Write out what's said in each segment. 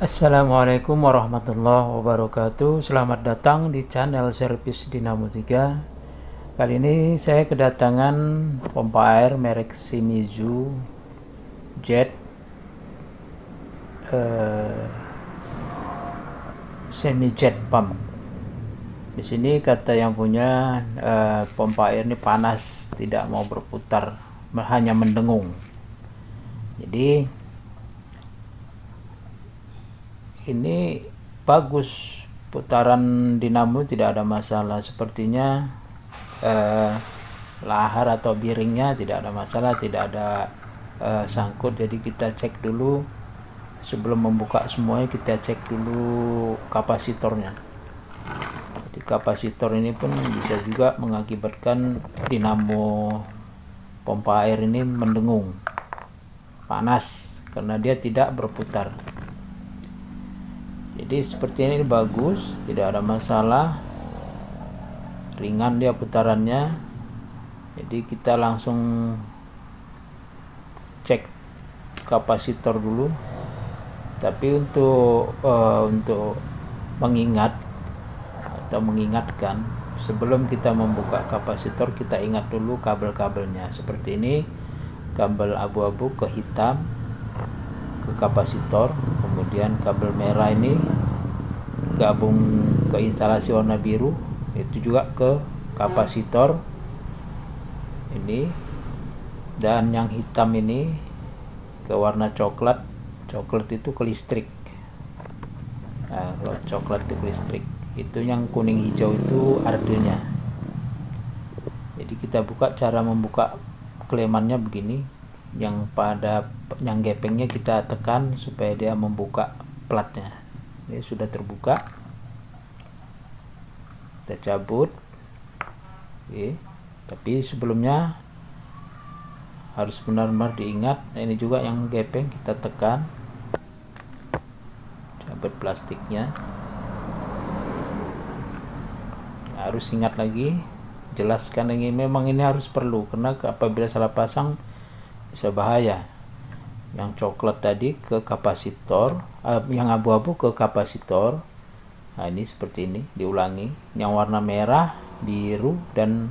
Assalamualaikum warahmatullahi wabarakatuh. Selamat datang di channel servis Dinamo 3. Kali ini saya kedatangan pompa air merek Shimizu Jet semi jet pump. Di sini kata yang punya pompa air ini panas, tidak mau berputar, hanya mendengung. Jadi ini bagus, putaran dinamo tidak ada masalah. Sepertinya lahar atau bearingnya tidak ada masalah, tidak ada sangkut. Jadi kita cek dulu sebelum membuka semuanya, kita cek dulu kapasitornya. Jadi kapasitor ini pun bisa juga mengakibatkan dinamo pompa air ini mendengung, panas, karena dia tidak berputar. Jadi seperti ini bagus, tidak ada masalah, ringan dia putarannya. Jadi kita langsung cek kapasitor dulu. Tapi untuk mengingat atau mengingatkan, sebelum kita membuka kapasitor, kita ingat dulu kabel-kabelnya. Seperti ini, kabel abu-abu ke hitam ke kapasitor, kemudian kabel merah ini gabung ke instalasi warna biru, itu juga ke kapasitor ini, dan yang hitam ini ke warna coklat. Coklat itu ke listrik. Nah, kalau coklat itu ke listrik, itu yang kuning hijau itu ardunya. Jadi kita buka, cara membuka klemannya begini, yang gepengnya kita tekan supaya dia membuka platnya. Ini sudah terbuka, kita cabut. Oke. Tapi sebelumnya harus benar-benar diingat. Nah, ini juga yang gepeng kita tekan, cabut plastiknya. Harus ingat lagi, jelaskan lagi, memang ini harus perlu, karena apabila salah pasang bisa bahaya. Yang coklat tadi ke kapasitor, yang abu-abu ke kapasitor. Nah, ini seperti ini, diulangi. Yang warna merah, biru, dan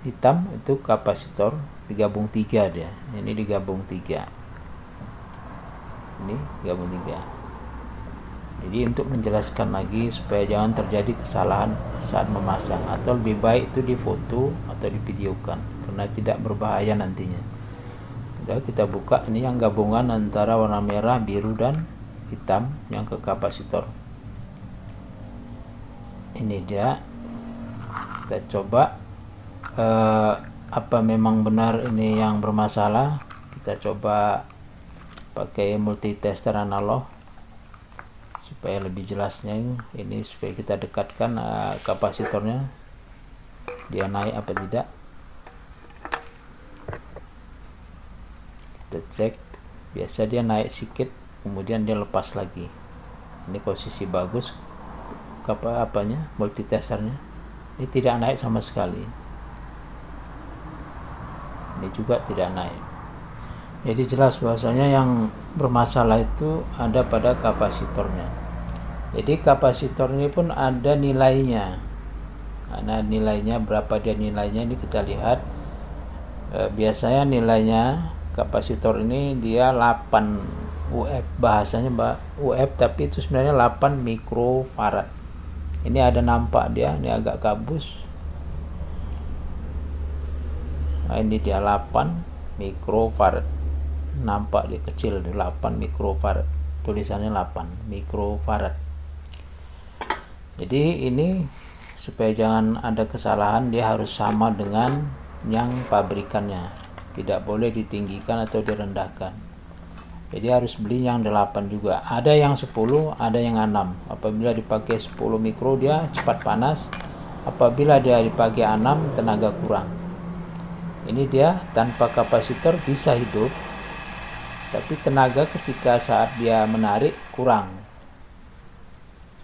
hitam itu kapasitor, digabung 3 dia. Ini digabung 3. Ini digabung 3. Jadi untuk menjelaskan lagi supaya jangan terjadi kesalahan saat memasang, atau lebih baik itu difoto atau divideokan, karena tidak berbahaya nantinya. Udah, kita buka. Ini yang gabungan antara warna merah, biru, dan hitam yang ke kapasitor. Ini dia. Kita coba apa memang benar ini yang bermasalah. Kita coba pakai multitester analog supaya lebih jelasnya. Ini supaya kita dekatkan kapasitornya, dia naik apa tidak. Kita cek, biasa dia naik sedikit, kemudian dia lepas lagi. Ini posisi bagus multitesternya. Ini tidak naik sama sekali. Ini juga tidak naik. Jadi jelas bahwasanya yang bermasalah itu ada pada kapasitornya. Jadi kapasitor ini pun ada nilainya. Karena nilainya berapa, dia nilainya ini kita lihat. Biasanya nilainya kapasitor ini dia 8 UF, bahasanya UF, tapi itu sebenarnya 8 mikrofarad. Ini ada nampak dia, ini agak kabus. Nah, ini dia 8 mikrofarad. Nampak dia kecil, 8 mikrofarad. Tulisannya 8 mikrofarad. Jadi ini supaya jangan ada kesalahan, dia harus sama dengan yang pabrikannya. Tidak boleh ditinggikan atau direndahkan. Jadi harus beli yang 8 juga. Ada yang 10, ada yang 6. Apabila dipakai 10 mikro dia cepat panas. Apabila dia dipakai 6, tenaga kurang. Ini dia tanpa kapasitor bisa hidup, tapi tenaga ketika saat dia menarik kurang.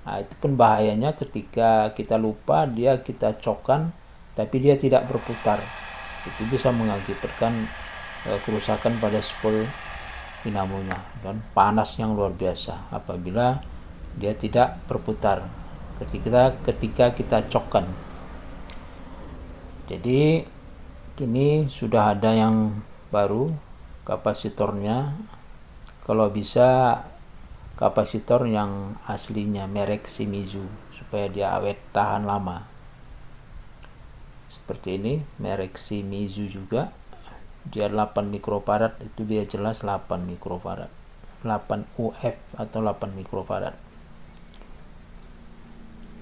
Nah, itu pun bahayanya ketika kita lupa, kita cokkan tapi dia tidak berputar. Itu bisa mengakibatkan kerusakan pada spool dinamonya, dan panas yang luar biasa apabila dia tidak berputar ketika kita cokkan. Jadi ini sudah ada yang baru kapasitornya. Kalau bisa kapasitor yang aslinya merek Shimizu supaya dia awet tahan lama. Seperti ini merek Shimizu juga, dia 8 mikrofarad, itu dia jelas 8 mikrofarad, 8 UF atau 8 mikrofarad.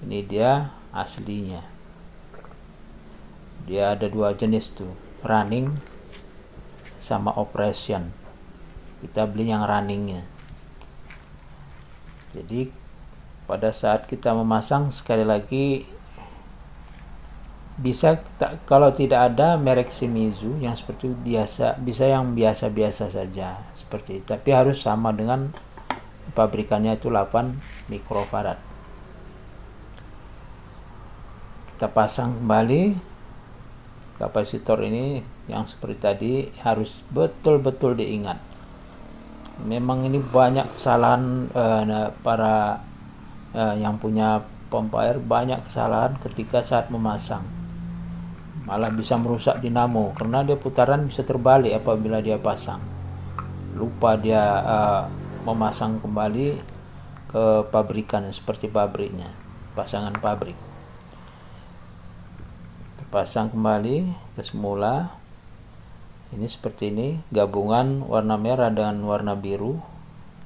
Ini dia aslinya. Dia ada dua jenis tuh, running sama operation. Kita beli yang runningnya. Jadi pada saat kita memasang, sekali lagi bisa kalau tidak ada merek Shimizu yang seperti biasa, bisa yang biasa-biasa saja seperti itu, tapi harus sama dengan pabrikannya, itu 8 mikrofarad. Kita pasang kembali kapasitor ini yang seperti tadi, harus betul-betul diingat. Memang ini banyak kesalahan para yang punya pompa air, banyak kesalahan ketika saat memasang, malah bisa merusak dinamo karena dia putaran bisa terbalik apabila dia pasang. Lupa dia memasang kembali ke pabrikan seperti pabriknya, pasangan pabrik. Pasang kembali ke semula. Ini seperti ini, gabungan warna merah dengan warna biru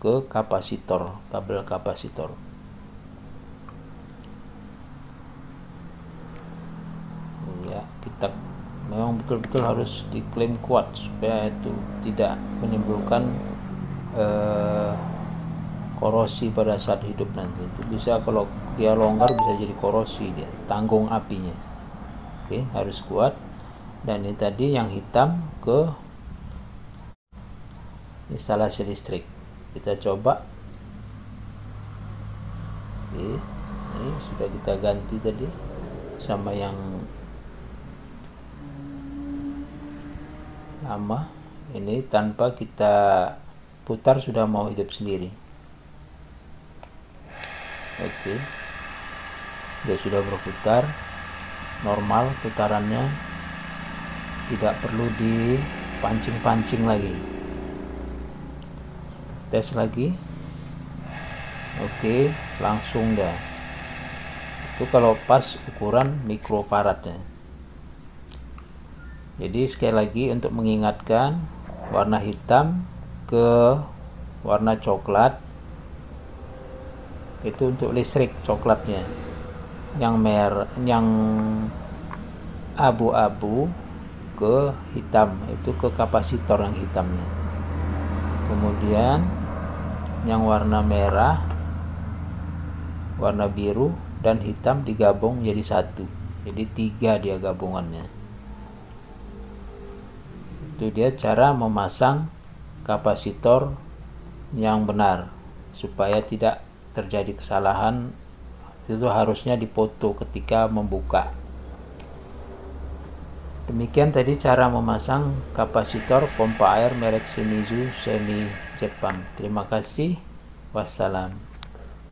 ke kapasitor, kabel kapasitor. Ya, kita memang betul-betul harus diklaim kuat supaya itu tidak menimbulkan korosi pada saat hidup nanti. Itu bisa, kalau dia longgar bisa jadi korosi, dia tanggung apinya. Oke, harus kuat. Dan ini tadi yang hitam ke instalasi listrik. Kita coba. Oke, ini sudah kita ganti tadi sama yang lama. Ini tanpa kita putar sudah mau hidup sendiri. Oke, dia sudah berputar normal putarannya, tidak perlu dipancing-pancing lagi. Tes lagi. Oke, langsung dah. Itu kalau pas ukuran mikrofaradnya. Jadi sekali lagi untuk mengingatkan, warna hitam ke warna coklat itu untuk listrik coklatnya, yang yang abu-abu ke hitam itu ke kapasitor yang hitamnya. Kemudian yang warna merah, warna biru dan hitam digabung jadi satu, jadi 3 dia gabungannya. Itu dia cara memasang kapasitor yang benar supaya tidak terjadi kesalahan. Itu harusnya dipoto ketika membuka. Demikian tadi cara memasang kapasitor pompa air merek Shimizu semi Jepang. Terima kasih. Wassalam.